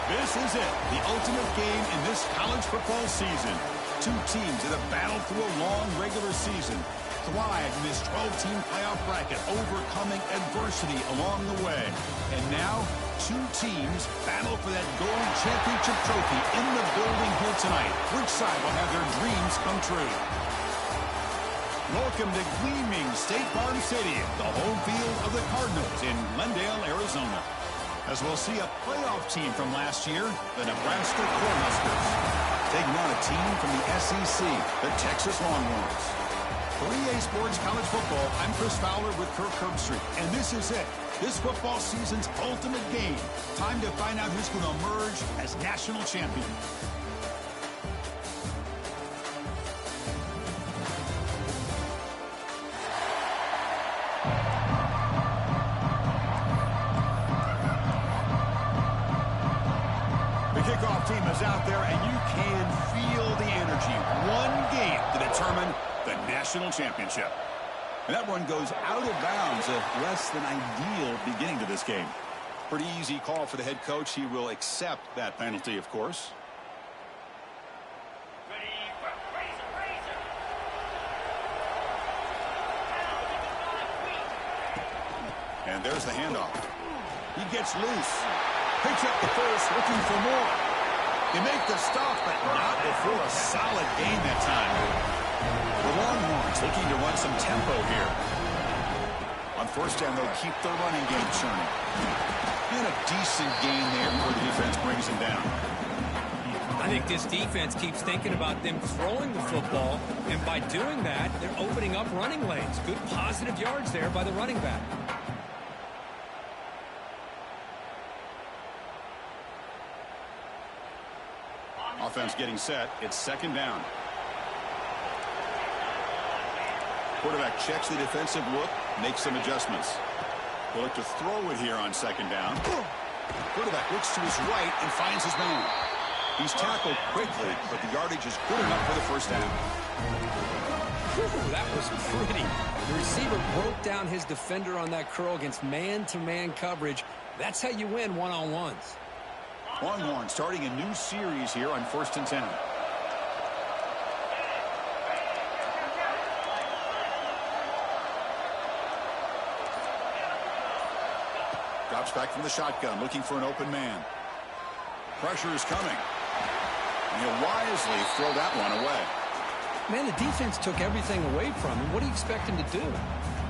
This is it, the ultimate game in this college football season. Two teams that have battled through a long regular season, thrived in this 12-team playoff bracket, overcoming adversity along the way. And now, two teams battle for that gold championship trophy in the building here tonight. Which side will have their dreams come true? Welcome to gleaming State Farm Stadium, the home field of the Cardinals in Glendale, Arizona, as we'll see a playoff team from last year, the Nebraska Cornhuskers, taking on a team from the SEC, the Texas Longhorns. For EA Sports College Football, I'm Chris Fowler with Kirk Herbstreit, and this is it, this football season's ultimate game. Time to find out who's going to emerge as national champion. Team is out there, and you can feel the energy. One game to determine the national championship. And that one goes out of bounds, a less than ideal beginning to this game. Pretty easy call for the head coach. He will accept that penalty, of course. And there's the handoff. He gets loose. Picks up the first, looking for more. They make the stop, but not before a solid gain that time. The Longhorns looking to run some tempo here. On first down, they'll keep their running game churning. And a decent gain there before the defense brings him down. I think this defense keeps thinking about them throwing the football, and by doing that, they're opening up running lanes. Good positive yards there by the running back. Offense getting set. It's second down. Quarterback checks the defensive look, makes some adjustments. They'll look to throw it here on second down. Quarterback looks to his right and finds his man. He's tackled quickly, but the yardage is good enough for the first down. Whew, that was pretty. The receiver broke down his defender on that curl against man-to-man coverage. That's how you win one-on-ones. Longhorn starting a new series here on 1st and 10. Drops back from the shotgun, looking for an open man. Pressure is coming. And he'll wisely throw that one away. Man, the defense took everything away from him. What do you expect him to do?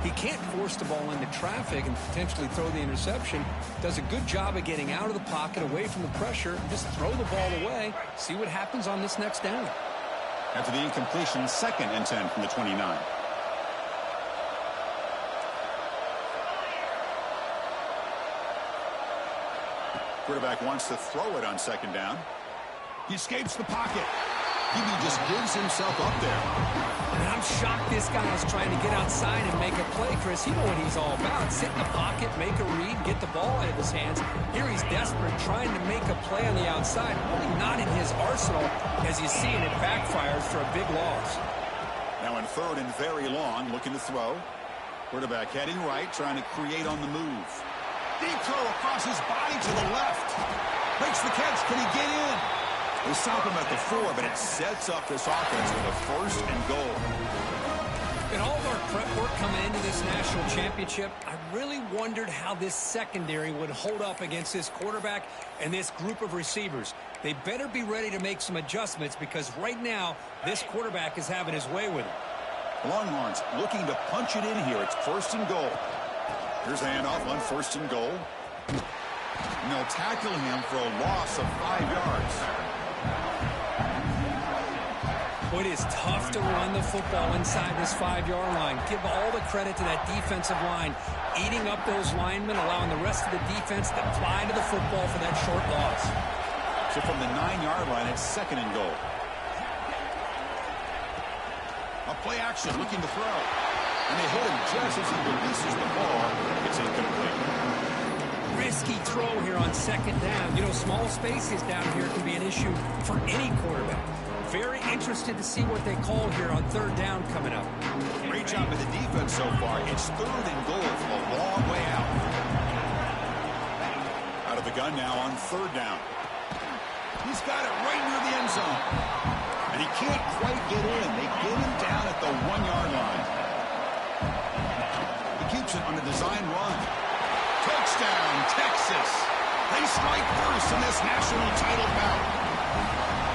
He can't force the ball into traffic and potentially throw the interception. Does a good job of getting out of the pocket, away from the pressure, and just throw the ball away. See what happens on this next down. After the incompletion, 2nd and 10 from the 29. Quarterback wants to throw it on second down. He escapes the pocket. He just gives himself up there. And I'm shocked this guy is trying to get outside and make a play, Chris. You know what he's all about. Sit in the pocket, make a read, get the ball out of his hands. Here he's desperate, trying to make a play on the outside. Really not in his arsenal, as you see, and it backfires for a big loss. Now in 3rd and very long, looking to throw. Quarterback heading right, trying to create on the move. Deep throw across his body to the left. Makes the catch. Can he get in? They stop him at the 4, but it sets up this offense with a 1st and goal. In all of our prep work coming into this national championship, I really wondered how this secondary would hold up against this quarterback and this group of receivers. They better be ready to make some adjustments because right now, this quarterback is having his way with it. Longhorns looking to punch it in here. It's 1st and goal. Here's the handoff on 1st and goal. And they'll tackle him for a loss of 5 yards. Well, it is tough to run the football inside this 5-yard line. Give all the credit to that defensive line, eating up those linemen, allowing the rest of the defense to fly to the football for that short loss. So from the 9-yard line, it's 2nd and goal. A play action, looking to throw. And they hit him just as he releases the ball. It's incomplete. Risky throw here on 2nd down. You know, small spaces down here can be an issue for any quarterback. Very interested to see what they call here on 3rd down coming up. Great job by the defense so far. It's 3rd and goal from a long way out. Out of the gun now on 3rd down. He's got it right near the end zone. And he can't quite get in. They get him down at the 1-yard line. He keeps it on a design run. Touchdown, Texas. They strike first in this national title bout.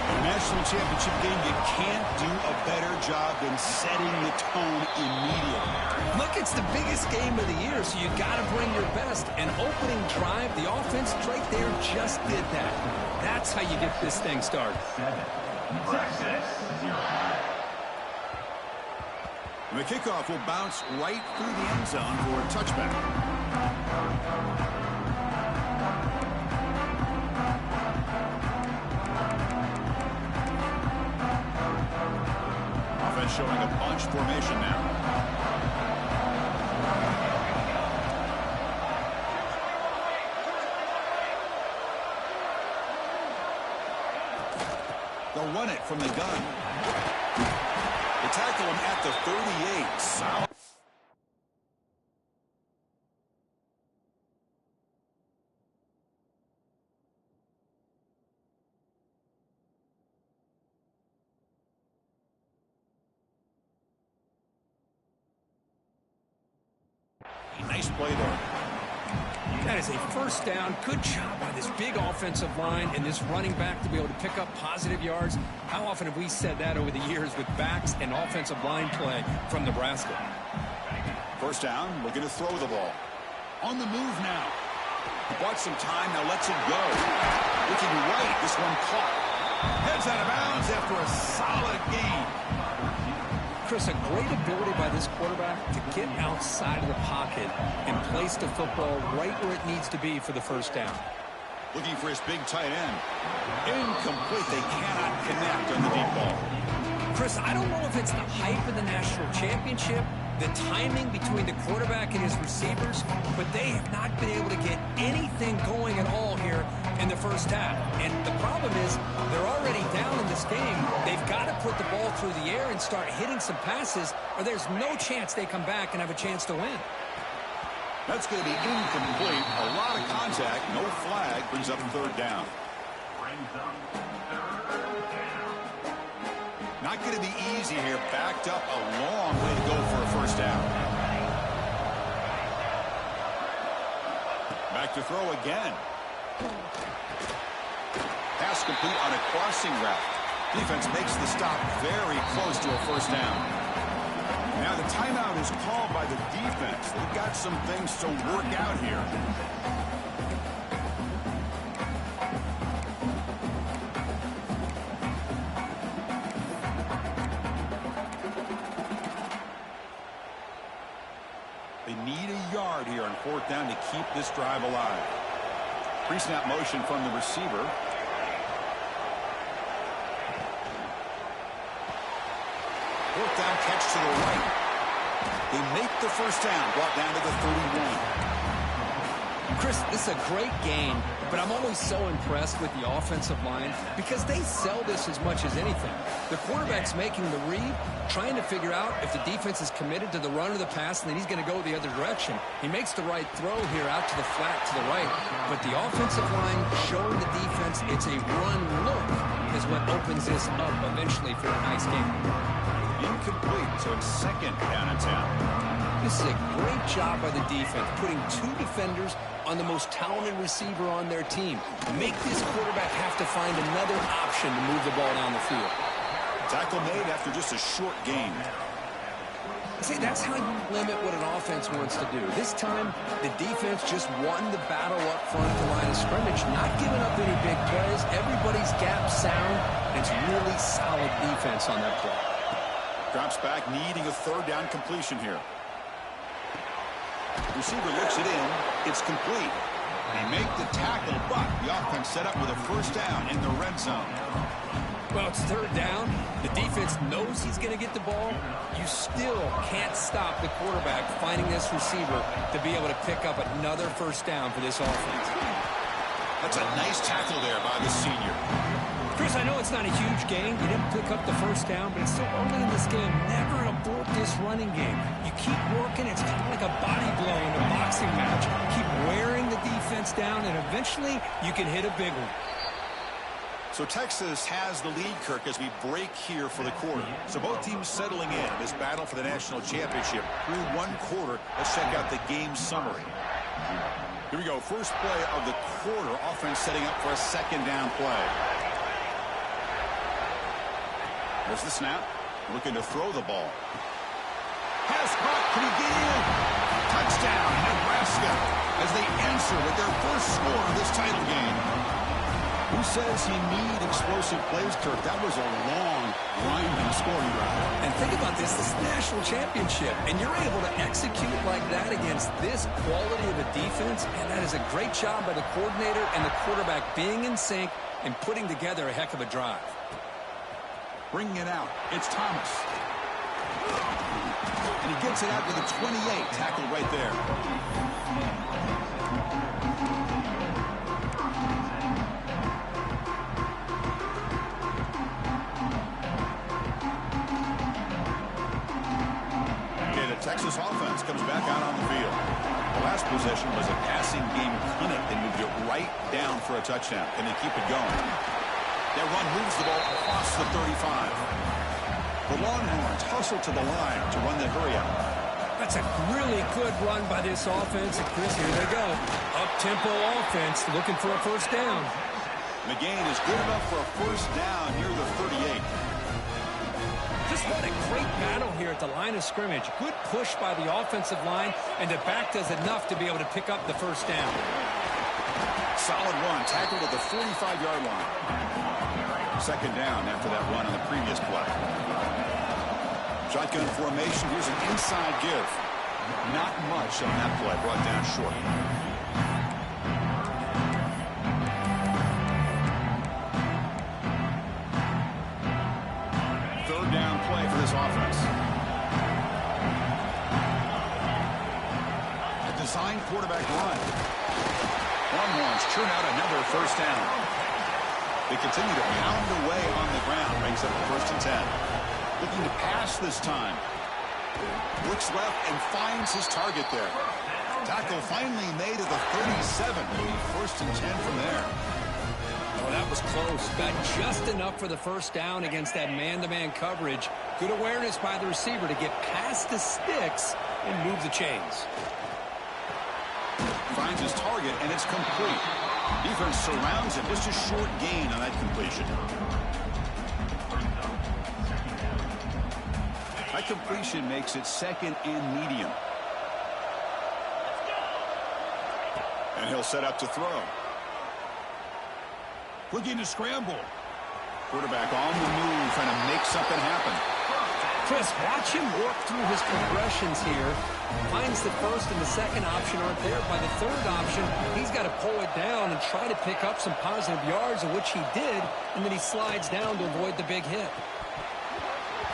In a national championship game, you can't do a better job than setting the tone immediately. Look, it's the biggest game of the year, so you got to bring your best. An opening drive, the offense right there just did that. That's how you get this thing started. And the kickoff will bounce right through the end zone for a touchback. Offense showing a bunch formation now. They'll run it from the gun. They tackle him at the 38. Solid. Nice play there. That is a 1st down. Good job by this big offensive line and this running back to be able to pick up positive yards. How often have we said that over the years with backs and offensive line play from Nebraska? 1st down, looking to throw the ball. On the move now. He bought some time, now lets it go. Looking right, this one caught. Heads out of bounds after a solid gain. Chris, a great ability by this quarterback to get outside of the pocket and place the football right where it needs to be for the 1st down. Looking for his big tight end. Incomplete. They cannot connect on the deep ball. Chris, I don't know if it's the hype of the national championship, the timing between the quarterback and his receivers, but they have not been able to get anything going at all here in the 1st half. And the problem is they're already down in this game. They've got to put the ball through the air and start hitting some passes, or there's no chance they come back and have a chance to win. That's going to be incomplete. A lot of contact. No flag. Brings up 3rd down. Not going to be easy here. Backed up a long way to go for a 1st down. Back to throw again. Pass complete on a crossing route. Defense makes the stop very close to a 1st down. Now the timeout is called by the defense. They've got some things to work out here. They need a yard here on 4th down to keep this drive alive. Pre-snap motion from the receiver. Fourth down catch to the right. They make the 1st down, brought down to the 31. Chris, this is a great game, but I'm always so impressed with the offensive line because they sell this as much as anything. The quarterback's making the read, trying to figure out if the defense is committed to the run or the pass, and then he's going to go the other direction. He makes the right throw here out to the flat to the right, but the offensive line showing the defense it's a run look is what opens this up eventually for a nice game. Incomplete, so it's 2nd down and 10. This is a great job by the defense, putting 2 defenders on the most talented receiver on their team. Make this quarterback have to find another option to move the ball down the field. Tackle made after just a short gain. See, that's how you limit what an offense wants to do. This time, the defense just won the battle up front at the line of scrimmage, not giving up any big plays. Everybody's gap sound. It's really solid defense on that play. Drops back, needing a third down completion here. Receiver looks it in. It's complete. They make the tackle, but the offense set up with a first down in the red zone. Well, it's third down. The defense knows he's going to get the ball. You still can't stop the quarterback finding this receiver to be able to pick up another first down for this offense. That's a nice tackle there by the senior. Chris, I know it's not a huge game. You didn't pick up the first down, but it's still early in this game. Never abort this running game. You keep working. It's kind of like a body blow in a boxing match. Keep wearing the defense down, and eventually you can hit a big one. So Texas has the lead, Kirk, as we break here for the quarter. So both teams settling in this battle for the national championship through one quarter. Let's check out the game summary. Here we go. First play of the quarter. Offense setting up for a second down play. There's the snap. Looking to throw the ball. Has caught. Can he get in? Touchdown, Nebraska, as they answer with their first score of this title game. Who says you need explosive plays, Kirk? That was a long, grinding scoring drive. And think about this. This is the national championship, and you're able to execute like that against this quality of a defense, and that is a great job by the coordinator and the quarterback being in sync and putting together a heck of a drive. Bringing it out. It's Thomas. And he gets it out to the 28. Tackled right there. Okay, the Texas offense comes back out on the field. The last possession was a passing game clinic. They moved it right down for a touchdown. Can they keep it going? That run moves the ball across the 35. The Longhorns hustle to the line to run the hurry out. That's a really good run by this offense. And Chris, here they go. Up-tempo offense looking for a first down. The gain is good enough for a first down near the 38. Just what a great battle here at the line of scrimmage. Good push by the offensive line, and the back does enough to be able to pick up the first down. Solid run, tackled at the 45-yard line. Second down after that run on the previous play. Shotgun formation. Here's an inside give. Not much on that play. Brought down short. Third down play for this offense. A design quarterback run. Longhorns churn out another first down. They continue to pound away on the ground. Brings up the 1st and 10. Looking to pass this time. Looks left and finds his target there. Tackle finally made at the 37. It'll be 1st and 10 from there. Oh, that was close. Got just enough for the first down against that man-to-man coverage. Good awareness by the receiver to get past the sticks and move the chains. Finds his target, and it's complete. Defense surrounds him. Just a short gain on that completion. That completion makes it second and medium. And he'll set up to throw. Looking to scramble. Quarterback on the move, trying to make something happen. Chris, watch him work through his progressions here. Finds the first and the second option aren't there. By the third option, he's got to pull it down and try to pick up some positive yards, of which he did, and then he slides down to avoid the big hit.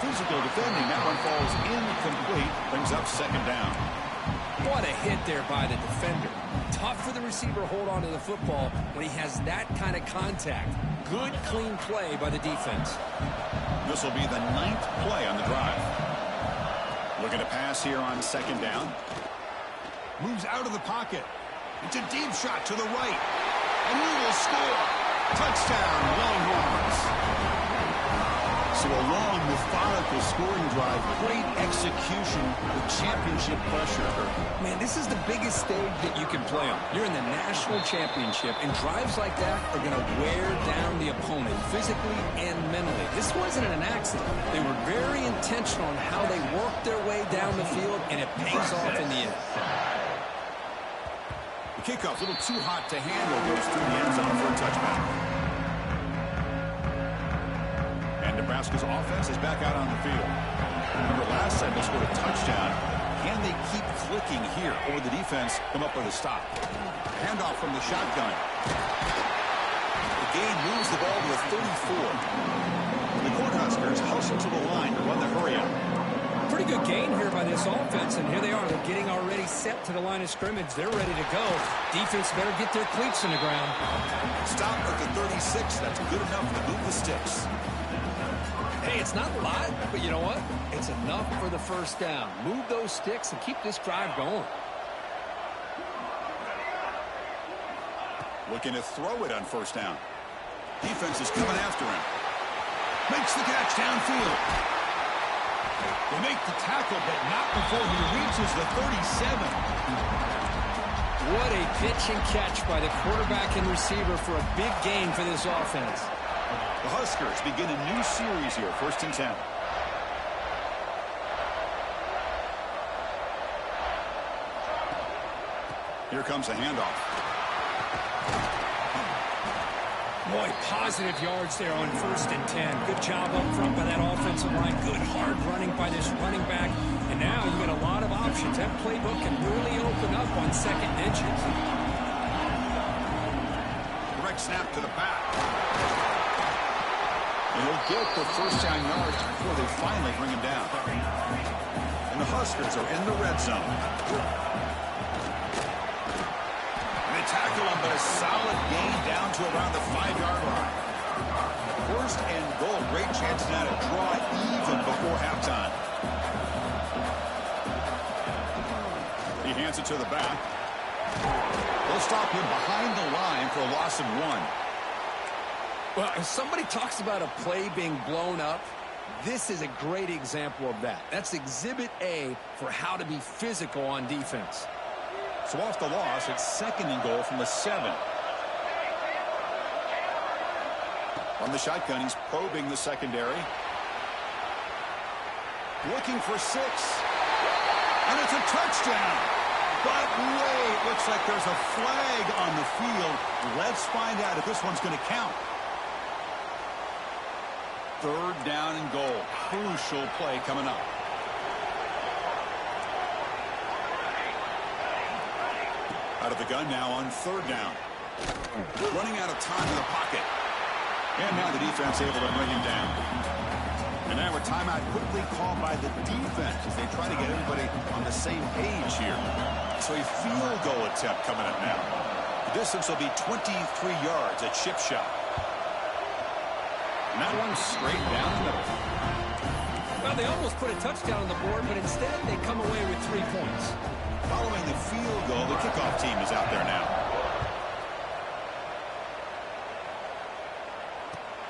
Physical defending. That one falls incomplete. Brings up second down. What a hit there by the defender. Tough for the receiver to hold on to the football when he has that kind of contact. Good, clean play by the defense. This will be the 9th play on the drive. Looking to pass here on second down. Moves out of the pocket. It's a deep shot to the right. And he will score. Touchdown, Longhorns. So a long, methodical scoring drive. Great execution with championship pressure. Man, this is the biggest stage that you can play on. You're in the national championship, and drives like that are going to wear down the opponent physically and mentally. This wasn't an accident. They were very intentional on how they worked their way down the field, and it pays off in the end. The kickoff, a little too hot to handle, goes through the end zone for a touchback. And Nebraska Nebraska's offense is back out on the field. Remember last time they scored a touchdown. Can they keep clicking here, or will the defense come up with a stop? Handoff from the shotgun. The gain moves the ball to a 34. The Cornhuskers hustle to the line to run the hurry-up. Pretty good gain here by this offense, and here they are. They're getting already set to the line of scrimmage. They're ready to go. Defense better get their cleats in the ground. Stop at the 36. That's good enough to move the sticks. Hey, it's not a lot, but you know what? It's enough for the first down. Move those sticks and keep this drive going. Looking to throw it on first down. Defense is coming after him. Makes the catch downfield. They make the tackle, but not before he reaches the 37. What a pitch and catch by the quarterback and receiver for a big gain for this offense. The Huskers begin a new series here, 1st and 10. Here comes a handoff. Boy, positive yards there on 1st and 10. Good job up front by that offensive line. Good hard running by this running back. And now you got a lot of options. That playbook can really open up on second inches. Direct snap to the back. And he'll get the first down yards before they finally bring him down. And the Huskers are in the red zone. And they tackle him, but a solid gain down to around the 5-yard line. 1st and goal. Great chance now to draw even before halftime. He hands it to the back. They'll stop him behind the line for a loss of 1. Well, if somebody talks about a play being blown up, this is a great example of that. That's exhibit A for how to be physical on defense. So off the loss, it's 2nd and goal from the 7. On the shotgun, he's probing the secondary. Looking for 6. And it's a touchdown. But wait, looks like there's a flag on the field. Let's find out if this one's going to count. 3rd down and goal. Crucial play coming up. Out of the gun now on 3rd down. Running out of time in the pocket. And now the defense able to bring him down. And now a timeout quickly called by the defense as they try to get everybody on the same page here. So a field goal attempt coming up now. The distance will be 23 yards at chip shot. And that one's straight down the middle. Well, they almost put a touchdown on the board, but instead they come away with 3 points. Following the field goal, the kickoff team is out there now.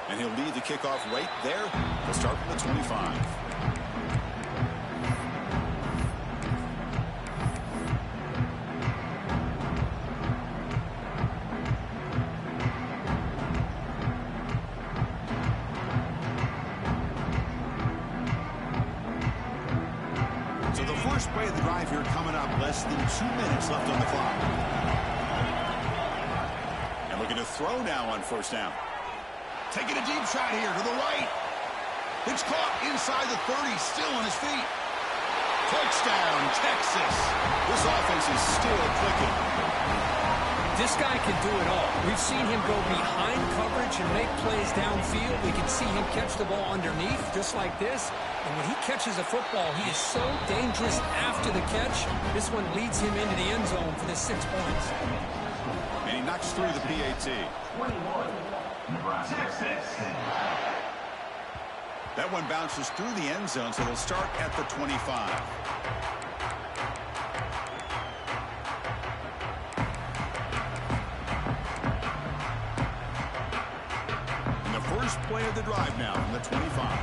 And he'll lead the kickoff right there. They'll start from the 25. So the first play of the drive here coming up. Less than 2 minutes left on the clock. And looking to throw now on 1st down. Taking a deep shot here to the right. It's caught inside the 30, still on his feet. Touchdown, Texas. This offense is still clicking. This guy can do it all. We've seen him go behind coverage and make plays downfield. We can see him catch the ball underneath, just like this. And when he catches a football, he is so dangerous after the catch. This one leads him into the end zone for the 6 points. And he knocks through the PAT. 21. Texas. That one bounces through the end zone, so they'll start at the 25. And the first play of the drive now from the 25.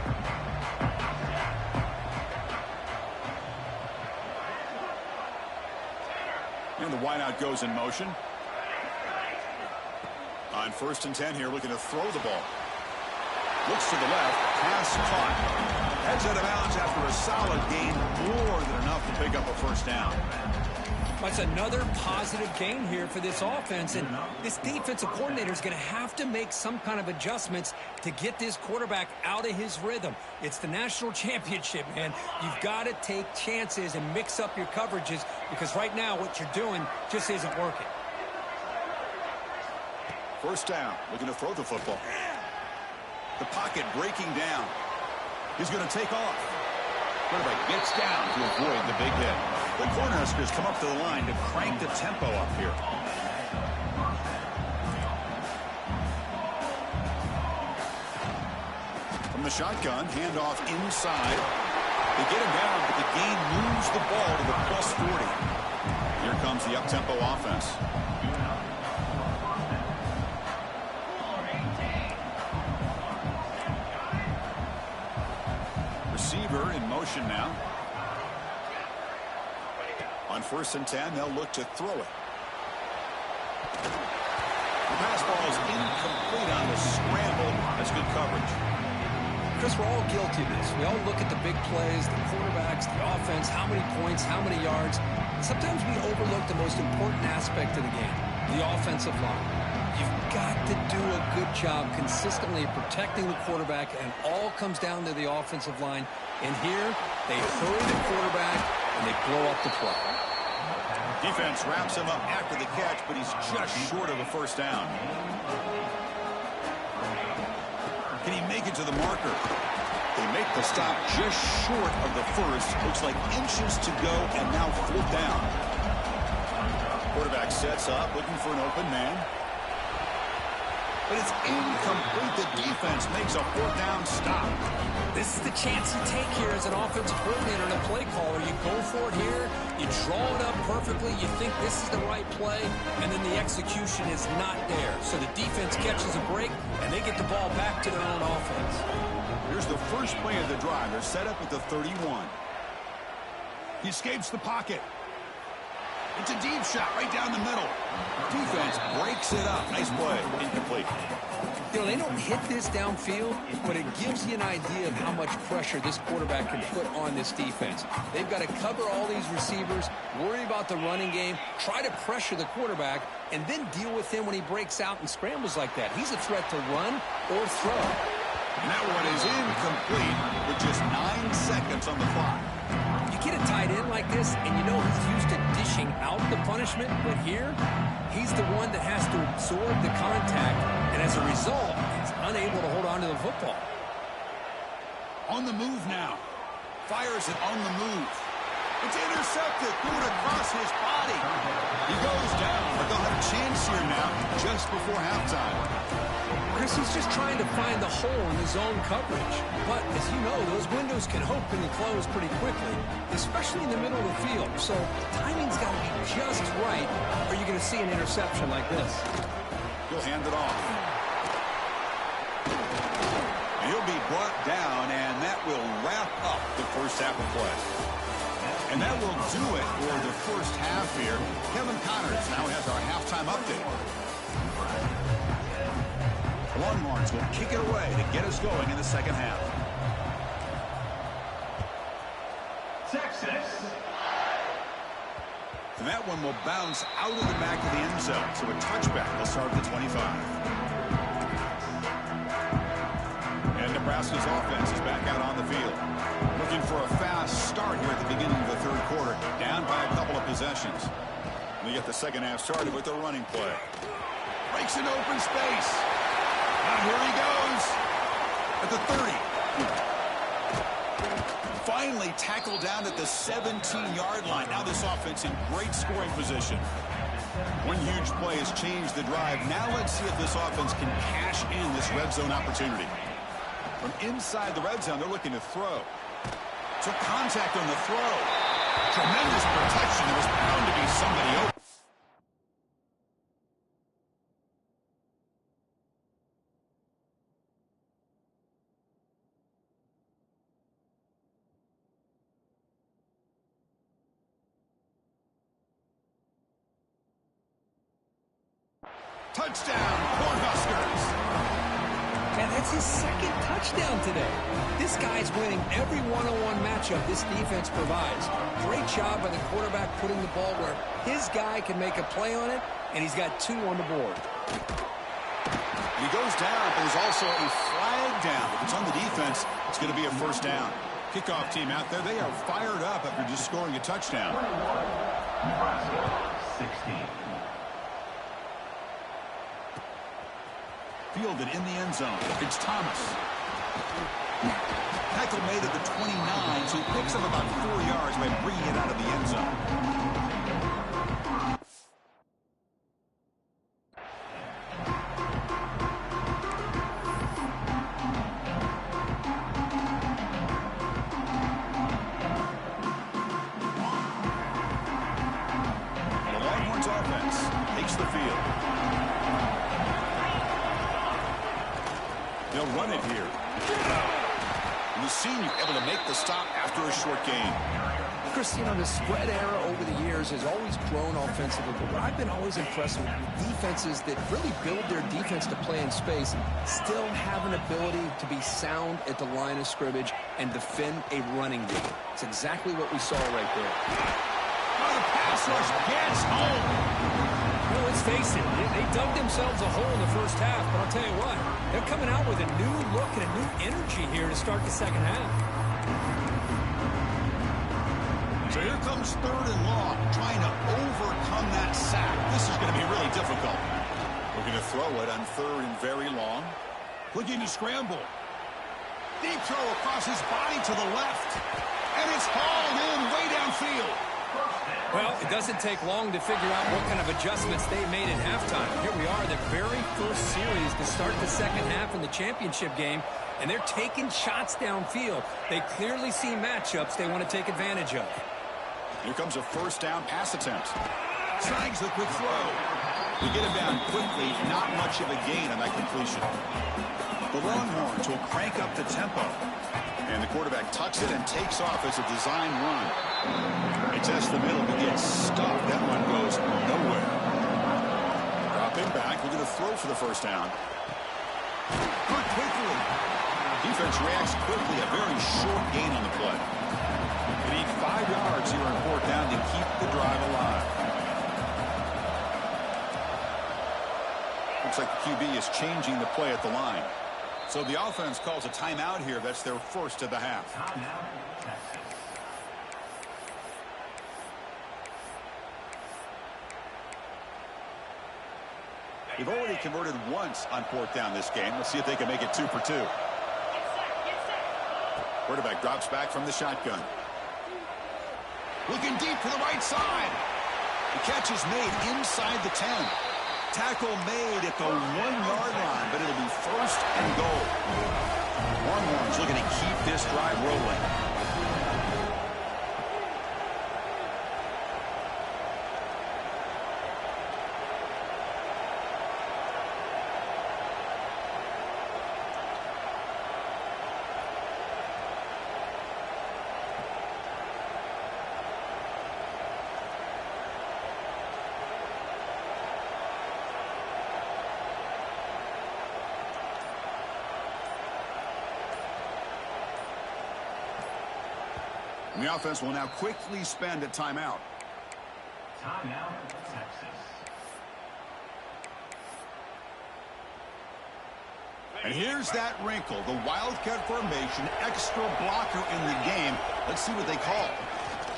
And the wideout goes in motion. On 1st and 10 here, looking to throw the ball. Looks to the left, pass caught. Heads out of bounds after a solid gain, more than enough to pick up a 1st down. That's another positive gain here for this offense, and this defensive coordinator is going to have to make some kind of adjustments to get this quarterback out of his rhythm. It's the national championship, man. You've got to take chances and mix up your coverages because right now what you're doing just isn't working. First down, looking to throw the football. The pocket breaking down. He's going to take off. Quarterback gets down to avoid the big hit. The Cornhuskers come up to the line to crank the tempo up here. From the shotgun, handoff inside. They get him down, but the gain moves the ball to the plus 40. Here comes the up-tempo offense. Receiver in motion now. On 1st and 10, they'll look to throw it. The pass ball is incomplete on the scramble. That's good coverage. Chris, we're all guilty of this. We all look at the big plays, the quarterbacks, the offense, how many points, how many yards. Sometimes we overlook the most important aspect of the game, the offensive line. You've got to do a good job consistently protecting the quarterback, and all comes down to the offensive line. And here, they hurry the quarterback, and they blow up the play. Defense wraps him up after the catch, but he's just short of a first down. Can he make it to the marker? They make the stop just short of the first. Looks like inches to go, and now 4th down. Quarterback sets up, looking for an open man. But it's incomplete. The defense makes a 4th down stop. This is the chance you take here as an offensive coordinator and a play caller. You go for it here. You draw it up perfectly. You think this is the right play, and then the execution is not there. So the defense catches a break, and they get the ball back to their own offense. Here's the first play of the drive. They're set up at the 31. He escapes the pocket. It's a deep shot right down the middle. Defense breaks it up. Nice play. Incomplete. You know, they don't hit this downfield, but it gives you an idea of how much pressure this quarterback can put on this defense. They've got to cover all these receivers, worry about the running game, try to pressure the quarterback, and then deal with him when he breaks out and scrambles like that. He's a threat to run or throw. And that one is incomplete with just 9 seconds on the clock. You get a tight end like this, and you know he's used to dishing out the punishment, but here, he's the one that has to absorb the contact, and as a result, he's unable to hold on to the football. On the move now. Fires it on the move. It's intercepted. Threw it across his body. He goes down, but they'll have a chance here now just before halftime. Chris, he's just trying to find the hole in his own coverage. But, as you know, those windows can open and close pretty quickly, especially in the middle of the field. So the timing's got to be just right, or you're going to see an interception like this. He'll hand it off. And he'll be brought down, and that will wrap up the first half of play. And that will do it for the first half here. Kevin Connors now has our halftime update. Longhorns will kick it away to get us going in the second half. Texas. And that one will bounce out of the back of the end zone. So a touchback will start at the 25. And Nebraska's offense is back out on the field. Looking for a fast start here at the beginning of the third quarter. Down by a couple of possessions. We get the second half started with a running play. Breaks an open space. And here he goes at the 30. Finally tackled down at the 17-yard line. Now this offense in great scoring position. One huge play has changed the drive. Now let's see if this offense can cash in this red zone opportunity. From inside the red zone, they're looking to throw. Took contact on the throw. Tremendous protection. There was bound to be somebody open. Touchdown, Cornhuskers. And that's his second touchdown today. This guy's winning every one-on-one matchup this defense provides. Great job by the quarterback putting the ball where his guy can make a play on it, and he's got 2 on the board. He goes down, but there's also a flag down. If it's on the defense, it's going to be a first down. Kickoff team out there, they are fired up after just scoring a touchdown. Nebraska, 16. Fielded in the end zone. It's Thomas. Tackle made at the 29, so he picks up about 4 yards by bringing it out of the end zone. The Longhorns offense takes the field. They'll run it here. And the senior able to make the stop after a short gain. Chris, the spread era over the years has always grown offensively, but I've been always impressed with defenses that really build their defense to play in space and still have an ability to be sound at the line of scrimmage and defend a running game. It's exactly what we saw right there. Now the pass rush gets home. Well, let's face it, they dug themselves a hole in the first half, but I'll tell you what, they're coming out with a new look and a new energy here to start the second half. So here comes 3rd and long, trying to overcome that sack. This is going to be really difficult. We're going to throw it on 3rd and very long. Looking to scramble. Deep throw across his body to the left. And it's hauled in way downfield. Well, it doesn't take long to figure out what kind of adjustments they made at halftime. Here we are, the very first series to start the second half in the championship game, and they're taking shots downfield. They clearly see matchups they want to take advantage of. Here comes a first down pass attempt. Snags the quick throw. They get him down quickly, not much of a gain on that completion. The Longhorns will crank up the tempo. And the quarterback tucks it and takes off as a design run. It tests the middle but gets stuffed. That one goes nowhere. Dropping back, looking to throw for the first down. Good quickly. Defense reacts quickly. A very short gain on the play. They need 5 yards here on 4th down to keep the drive alive. Looks like the QB is changing the play at the line. So the offense calls a timeout here. That's their first of the half. They've already converted once on 4th down this game. Let's see if they can make it 2 for 2. Quarterback drops back from the shotgun. Looking deep to the right side. The catch is made inside the 10. Tackle made at the 1-yard line, but it'll be 1st and goal. Longhorns looking to keep this drive rolling. And the offense will now quickly spend a timeout. Timeout, Texas. And here's that wrinkle, the Wildcat formation, extra blocker in the game. Let's see what they call.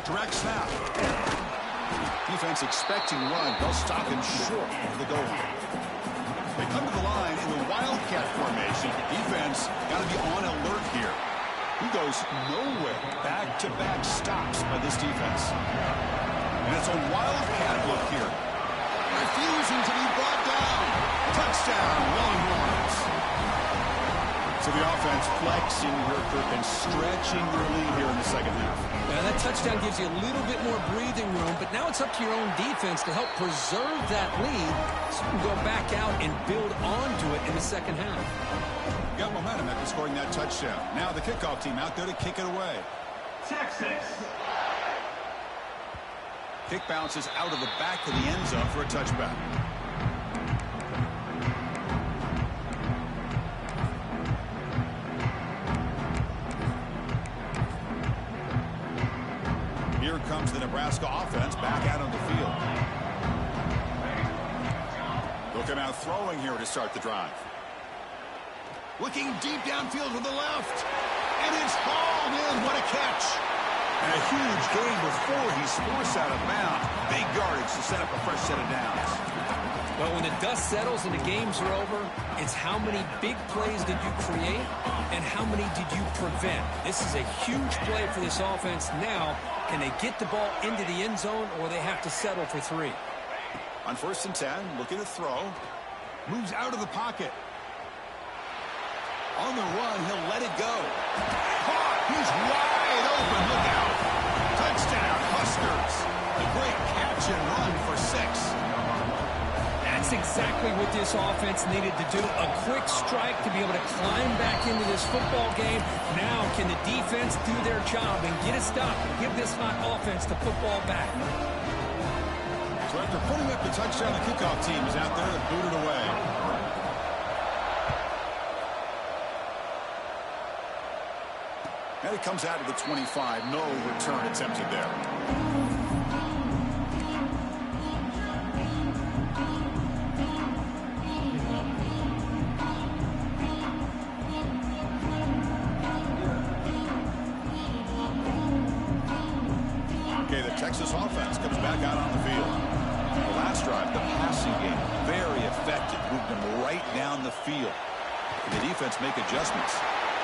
Direct snap. Defense expecting run. They'll stop him short of the goal line. They come to the line in the Wildcat formation. Defense got to be on alert here. He goes nowhere. Back-to-back stops by this defense. And it's a Wildcat look here. Refusing to be brought down. Touchdown, Longhorns. So the offense flexing here, Kirk, and stretching their lead here in the second half. Yeah, that touchdown gives you a little bit more breathing room, but now it's up to your own defense to help preserve that lead so you can go back out and build onto it in the second half. Got momentum after scoring that touchdown. Now the kickoff team out there to kick it away. Texas. Kick bounces out of the back of the end zone for a touchback. here comes the Nebraska offense back out on the field. Look at out throwing here to start the drive. Looking deep downfield to the left. And it's hauled in. What a catch. And a huge gain before he's forced out of bounds. Big yardage to set up a fresh set of downs. Well, when the dust settles and the games are over, it's how many big plays did you create and how many did you prevent. This is a huge play for this offense. Now, can they get the ball into the end zone or they have to settle for 3? On 1st and 10, looking to throw. Moves out of the pocket. On the run, he'll let it go. Caught! He's wide open. Look out. Touchdown, Huskers. A great catch and run for 6. That's exactly what this offense needed to do. A quick strike to be able to climb back into this football game. Now, can the defense do their job and get a stop and give this hot offense the football back? So after putting up the touchdown, the kickoff team is out there and booted away. And it comes out of the 25. No return attempted there. Okay, the Texas offense comes back out on the field. The last drive, the passing game, very effective. Moved them right down the field. The defense make adjustments.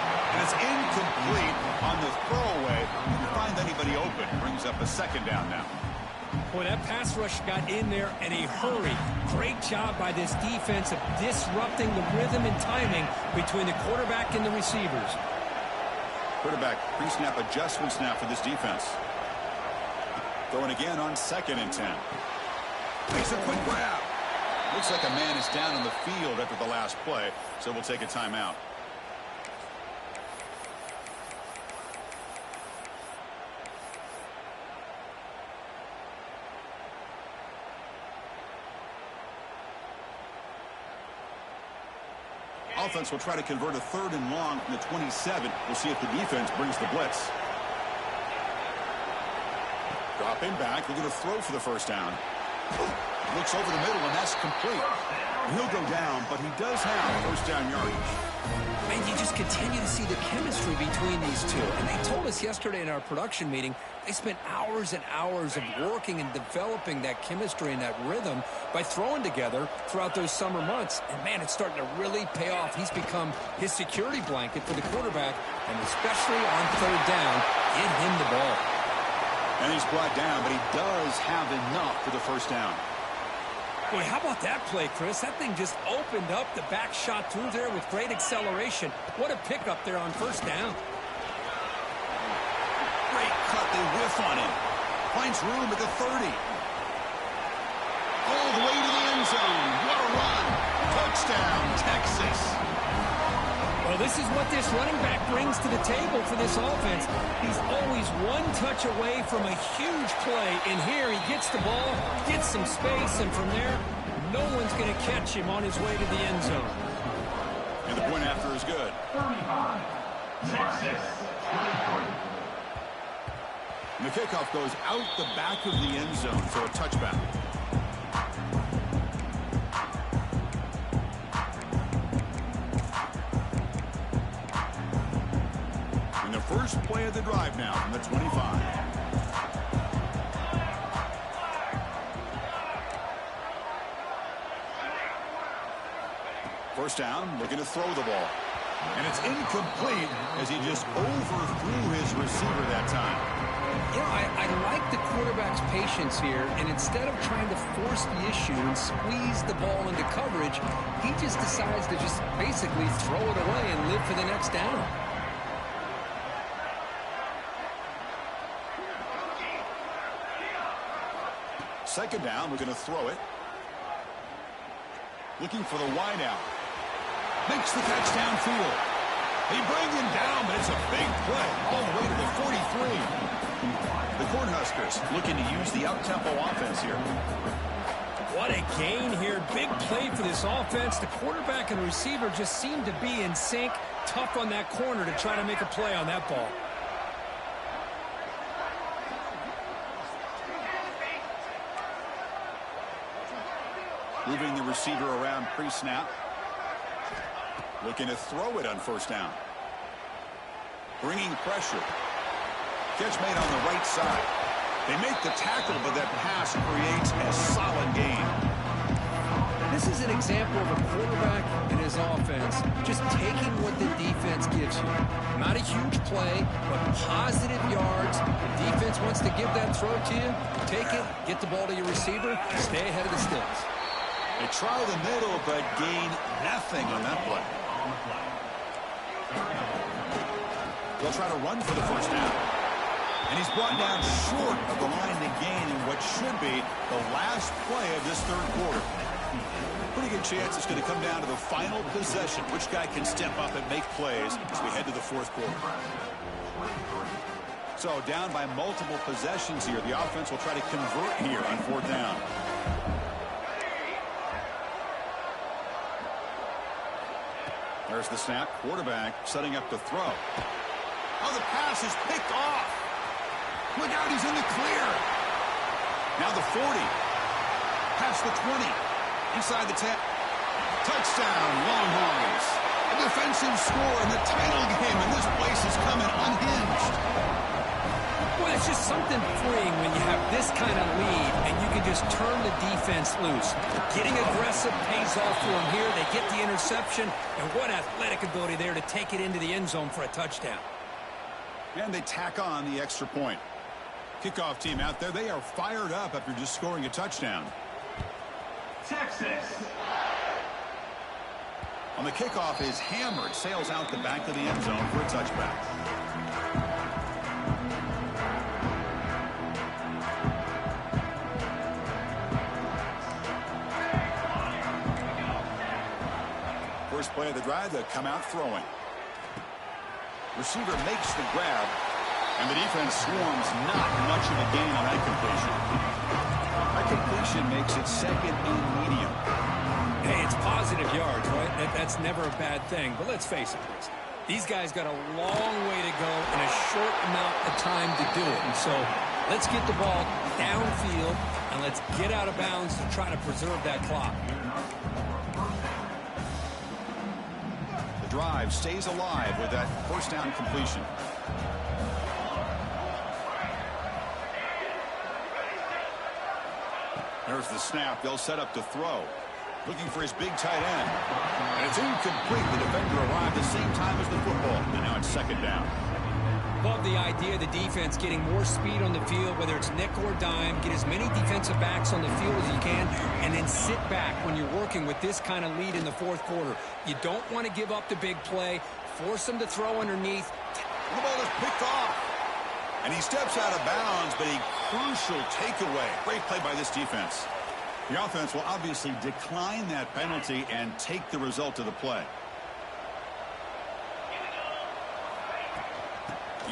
And it's incomplete on the throwaway. Didn't find anybody open. Brings up a 2nd down now. Boy, that pass rush got in there in a hurry. Great job by this defense of disrupting the rhythm and timing between the quarterback and the receivers. Quarterback pre-snap adjustments now for this defense. Going again on 2nd and 10. Makes a quick grab. Looks like a man is down on the field after the last play, so we'll take a timeout. Offense will try to convert a 3rd and long from the 27. We'll see if the defense brings the blitz. Dropping back. They're going to throw for the 1st down. Looks over the middle, and that's complete. He'll go down, but he does have 1st down yardage. And you just continue to see the chemistry between these two. And they told us yesterday in our production meeting, they spent hours and hours of working and developing that chemistry and that rhythm by throwing together throughout those summer months. And, man, it's starting to really pay off. He's become his security blanket for the quarterback, and especially on 3rd down, get him the ball. And he's brought down, but he does have enough for the 1st down. Boy, how about that play, Chris? That thing just opened up the back shot through there with great acceleration. What a pickup there on 1st down. Great cut. They whiff on him. Finds room at the 30. All the way to the end zone. What a run. Touchdown, Texas. Well, this is what this running back brings to the table for this offense. He's always one touch away from a huge play. And here he gets the ball, gets some space, and from there, no one's going to catch him on his way to the end zone. And the point after is good. 35. Texas. 23. And the kickoff goes out the back of the end zone for a touchback. First play of the drive now from the 25. First down, looking to throw the ball. And it's incomplete as he just overthrew his receiver that time. You know, I like the quarterback's patience here, and instead of trying to force the issue and squeeze the ball into coverage, he just decides to just basically throw it away and live for the next down. Second down, we're going to throw it. Looking for the wideout. Makes the catch downfield. They bring him down, but it's a big play all the way to the 43. The Cornhuskers looking to use the up-tempo offense here. What a gain here. Big play for this offense. The quarterback and the receiver just seem to be in sync. Tough on that corner to try to make a play on that ball. Moving the receiver around pre-snap. Looking to throw it on first down. Bringing pressure. Catch made on the right side. They make the tackle, but that pass creates a solid gain. This is an example of a quarterback and his offense just taking what the defense gives you. Not a huge play, but positive yards. The defense wants to give that throw to you. Take it, get the ball to your receiver, stay ahead of the sticks. They try the middle, but gain nothing on that play. They'll try to run for the first down. And he's brought down short of the line to gain in what should be the last play of this third quarter. Pretty good chance it's going to come down to the final possession. Which guy can step up and make plays as we head to the fourth quarter. So down by multiple possessions here. The offense will try to convert here on fourth down. There's the snap. Quarterback setting up to throw. Oh, the pass is picked off. Look out, he's in the clear. Now the 40. Past the 20. Inside the 10. Touchdown, Longhorns. A defensive score in the title game, and this place is coming unhinged. Well, it's just something freeing when you have this kind of lead and you can just turn the defense loose. Getting aggressive pays off for them here. They get the interception, and what athletic ability there to take it into the end zone for a touchdown. And they tack on the extra point. Kickoff team out there, they are fired up after just scoring a touchdown. Texas. On the kickoff is hammered, sails out the back of the end zone for a touchback. First play of the drive, they'll come out throwing. Receiver makes the grab, and the defense swarms. Not much of a gain on that completion. That completion makes it second and medium. Hey, it's positive yards, right? That's never a bad thing. But let's face it, Chris. These guys got a long way to go in a short amount of time to do it. And so let's get the ball downfield, and let's get out of bounds to try to preserve that clock. The drive stays alive with that first down completion. There's the snap. They'll set up to throw. Looking for his big tight end. And it's incomplete. The defender arrived the same time as the football. And now it's second down. Love the idea of the defense getting more speed on the field, whether it's nickel or dime. Get as many defensive backs on the field as you can, and then sit back when you're working with this kind of lead in the fourth quarter. You don't want to give up the big play. Force them to throw underneath. The ball is picked off. And he steps out of bounds, but a crucial takeaway. Great play by this defense. The offense will obviously decline that penalty and take the result of the play.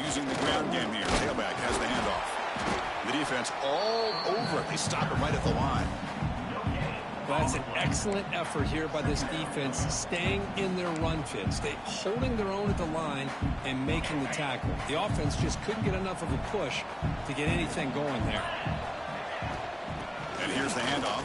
Using the ground game here. Tailback has the handoff. The defense all over it. They stop it right at the line. That's an excellent effort here by this defense, staying in their run fit, holding their own at the line and making the tackle. The offense just couldn't get enough of a push to get anything going there. And here's the handoff.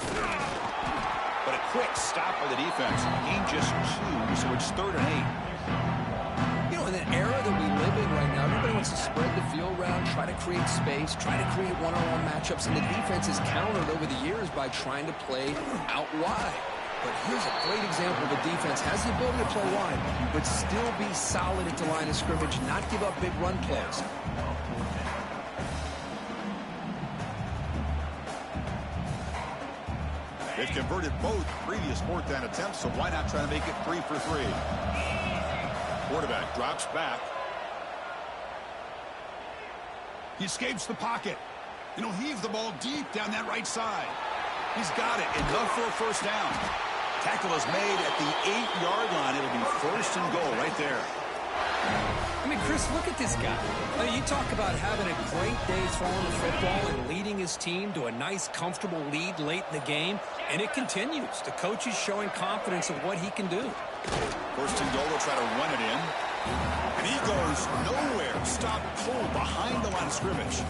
But a quick stop by the defense. Gain just 2, so it's 3rd and 8. You know, in the era that we live in right now, everybody wants to spread the field around, try to create space, try to create one-on-one matchups, and the defense is countered over the years by trying to play out wide. But here's a great example of a defense has the ability to play wide, but still be solid at the line of scrimmage, not give up big run plays. They've converted both previous fourth down attempts, so why not try to make it 3 for 3? Quarterback drops back. He escapes the pocket, and he'll heave the ball deep down that right side. He's got it, enough for a first down. Tackle is made at the 8-yard line. It'll be 1st and goal right there. I mean, Chris, look at this guy. I mean, you talk about having a great day throwing the football and leading his team to a nice, comfortable lead late in the game, and it continues. The coach is showing confidence of what he can do. 1st and goal, they'll try to run it in. And he goes nowhere. Stop cold behind the line of scrimmage.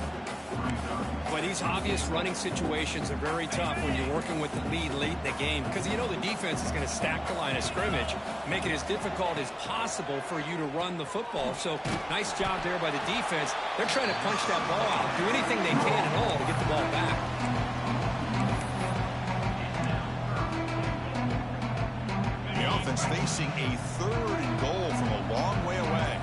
But these obvious running situations are very tough when you're working with the lead late in the game because you know the defense is going to stack the line of scrimmage, make it as difficult as possible for you to run the football. So nice job there by the defense. They're trying to punch that ball out, do anything they can at all to get the ball back. The offense facing a 3rd and goal from a long way away.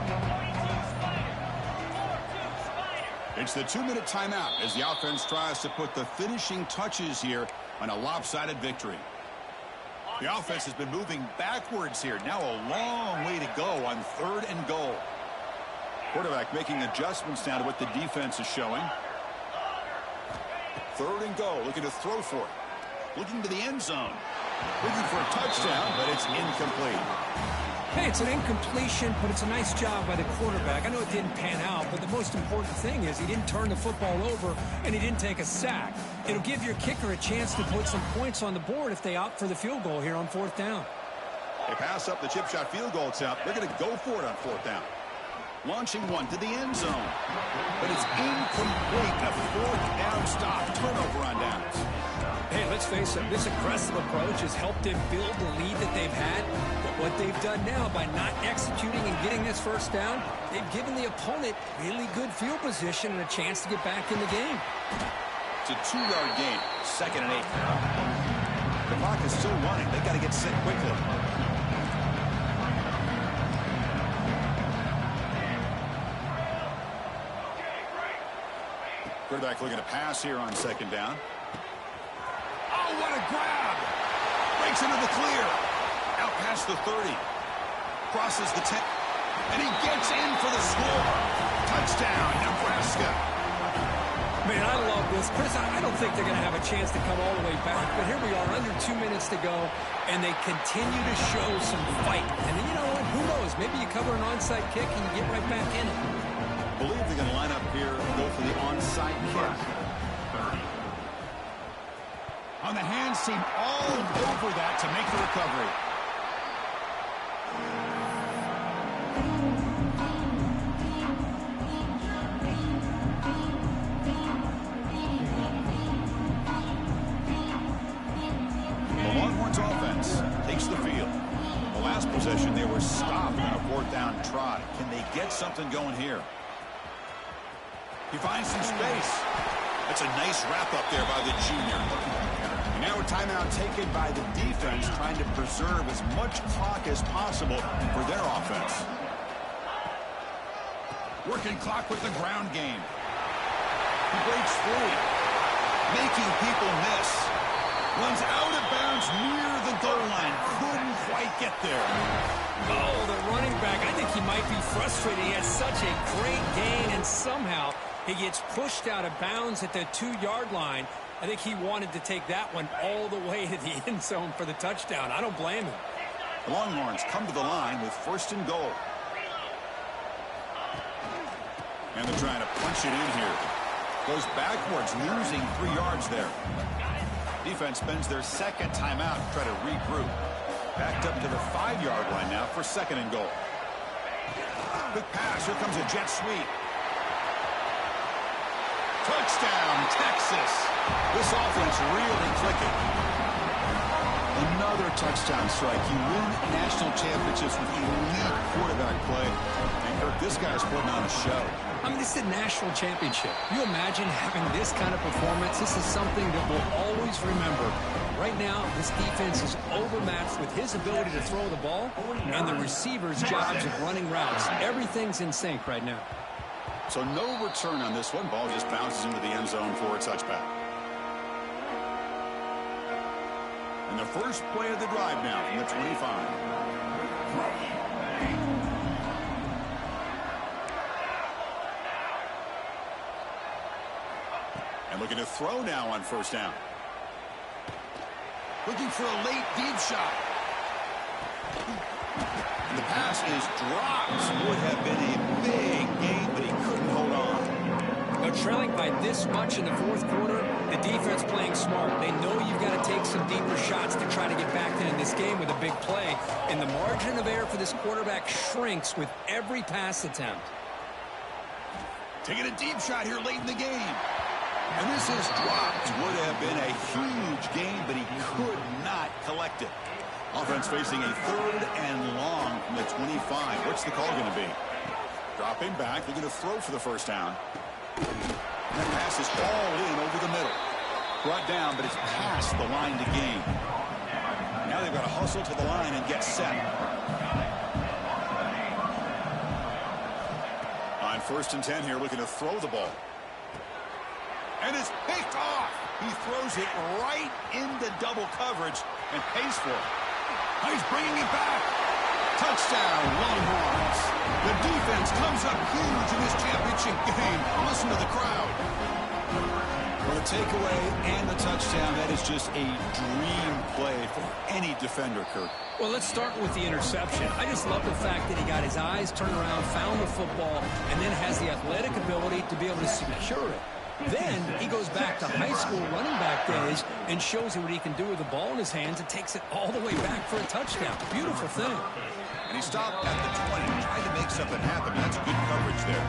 It's the 2-minute timeout as the offense tries to put the finishing touches here on a lopsided victory. The offense has been moving backwards here. Now a long way to go on 3rd and goal. Quarterback making adjustments now to what the defense is showing. 3rd and goal, looking to throw for it. Looking to the end zone. Looking for a touchdown, but it's incomplete. Hey, it's an incompletion, but it's a nice job by the quarterback. I know it didn't pan out, but the most important thing is he didn't turn the football over and he didn't take a sack. It'll give your kicker a chance to put some points on the board if they opt for the field goal here on 4th down. They pass up the chip shot field goal attempt. They're going to go for it on 4th down. Launching one to the end zone. But it's incomplete. A 4th down stop. Turnover on downs. Hey, let's face it, this aggressive approach has helped them build the lead that they've had. But what they've done now by not executing and getting this 1st down, they've given the opponent really good field position and a chance to get back in the game. It's a 2-yard gain. 2nd and 8. The clock is still running. They've got to get set quickly. Quarterback looking to pass here on 2nd down. Oh, what a grab! Breaks into the clear. Out past the 30. Crosses the 10. And he gets in for the score. Touchdown, Nebraska. Man, I love this. Chris, I don't think they're going to have a chance to come all the way back. But here we are, under 2 minutes to go, and they continue to show some fight. And you know what? Who knows? Maybe you cover an onside kick and you get right back in it. I believe they're going to line up here and go for the onside kick. On the hands team all over that to make the recovery. The Longhorns offense takes the field. The last possession they were stopped on a 4th down try. Can they get something going here? He finds some space. That's a nice wrap up there by the junior. And now a timeout taken by the defense, trying to preserve as much clock as possible for their offense. Working clock with the ground game. He breaks free, making people miss. Runs out of bounds near the goal line. Couldn't quite get there. Oh, the running back, I think he might be frustrated. He has such a great gain, and somehow he gets pushed out of bounds at the 2-yard line. I think he wanted to take that one all the way to the end zone for the touchdown. I don't blame him. The Longhorns come to the line with 1st and goal. And they're trying to punch it in here. Goes backwards, losing 3 yards there. Defense spends their 2nd timeout to try to regroup. Backed up to the 5-yard line now for 2nd and goal. Quick pass. Here comes a jet sweep. Touchdown, Texas. This offense really clicking. Another touchdown strike. You win national championships with elite quarterback play. And Kirk, this guy's putting on a show. I mean, this is a national championship. You imagine having this kind of performance? This is something that we'll always remember. Right now, this defense is overmatched with his ability to throw the ball and the receivers' jobs of running routes. Everything's in sync right now. So no return on this one. Ball just bounces into the end zone for a touchback. And the first play of the drive now from the 25. And looking to throw now on 1st down. Looking for a late deep shot. And the pass is dropped. Would have been a big gain, but he couldn't hold on. Now, trailing by this much in the 4th quarter, the defense playing smart. They know you've got to take some deeper shots to try to get back in this game with a big play. And the margin of error for this quarterback shrinks with every pass attempt. Taking a deep shot here late in the game. And this is dropped. Would have been a huge gain, but he could not collect it. Offense facing a 3rd and long from the 25. What's the call going to be? Dropping back. They're going to throw for the first down. And that pass is all in over the middle. Brought down, but it's past the line to gain. Now they've got to hustle to the line and get set. On 1st and 10 here, looking to throw the ball. And it's picked off. He throws it right into double coverage and pays for it. He's bringing it back. Touchdown, Longhorns. The defense comes up huge in this championship game. Listen to the crowd. Well, the takeaway and the touchdown, that is just a dream play for any defender, Kirk. Well, let's start with the interception. I just love the fact that he got his eyes turned around, found the football, and then has the athletic ability to be able to secure it. Then he goes back to high school running back days and shows you what he can do with the ball in his hands and takes it all the way back for a touchdown. Beautiful thing. And he stopped at the 20, trying to make something happen. That's good coverage there.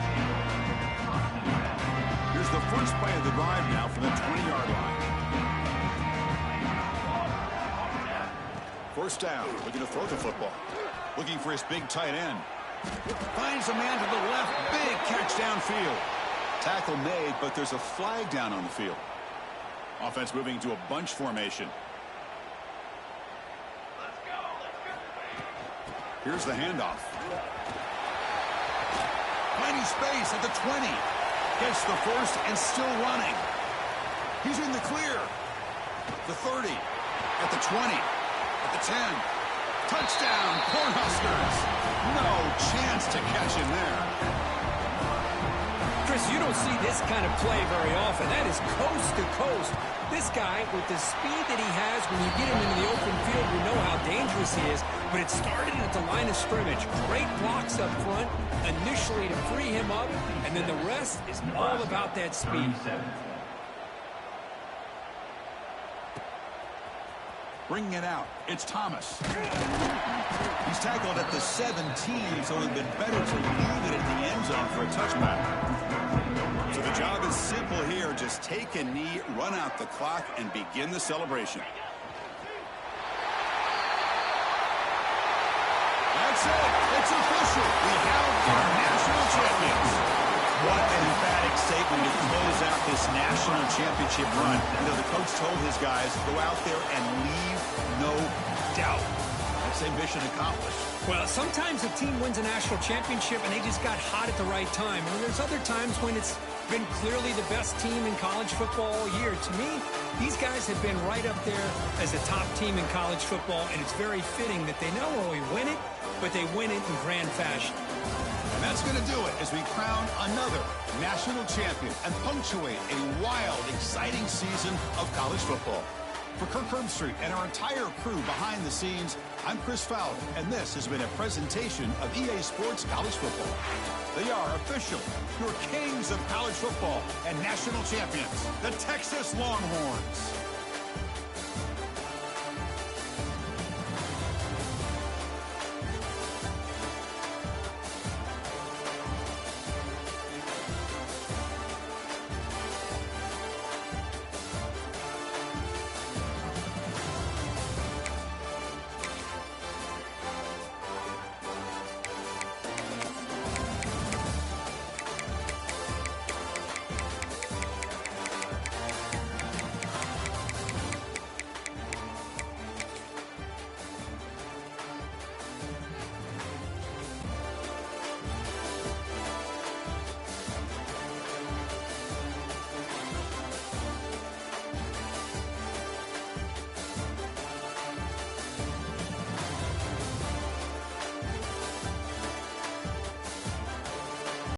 Here's the first play of the drive now from the 20-yard line. First down, looking to throw the football. Looking for his big tight end. Finds a man to the left. Big catch downfield. Tackle made, but there's a flag down on the field. Offense moving to a bunch formation. Here's the handoff. Finding space at the 20. Gets the first and still running. He's in the clear. The 30. At the 20. At the 10. Touchdown, Cornhuskers. No chance to catch him there. Chris, you don't see this kind of play very often. That is coast to coast. This guy, with the speed that he has, when you get him into the open field, you know how dangerous he is. But it started at the line of scrimmage. Great blocks up front, initially to free him up, and then the rest is all about that speed. Bringing it out, it's Thomas. He's tackled at the 17, so it would have been better to leave it at the end zone for a touchback. So the job is simple here. Just take a knee, run out the clock, and begin the celebration. That's it. It's official. We have our national champions. What an emphatic statement to close out this national championship run. You know, the coach told his guys, go out there and leave no doubt. I'd say mission accomplished. Well, sometimes a team wins a national championship and they just got hot at the right time. And there's other times when it's been clearly the best team in college football all year. To me, these guys have been right up there as the top team in college football, and it's very fitting that they not only win it, but they win it in grand fashion. And that's going to do it as we crown another national champion and punctuate a wild, exciting season of college football. For Kirk Herbstreit and our entire crew behind the scenes, I'm Chris Fowler, and this has been a presentation of EA Sports College Football. They are official, your kings of college football and national champions, the Texas Longhorns.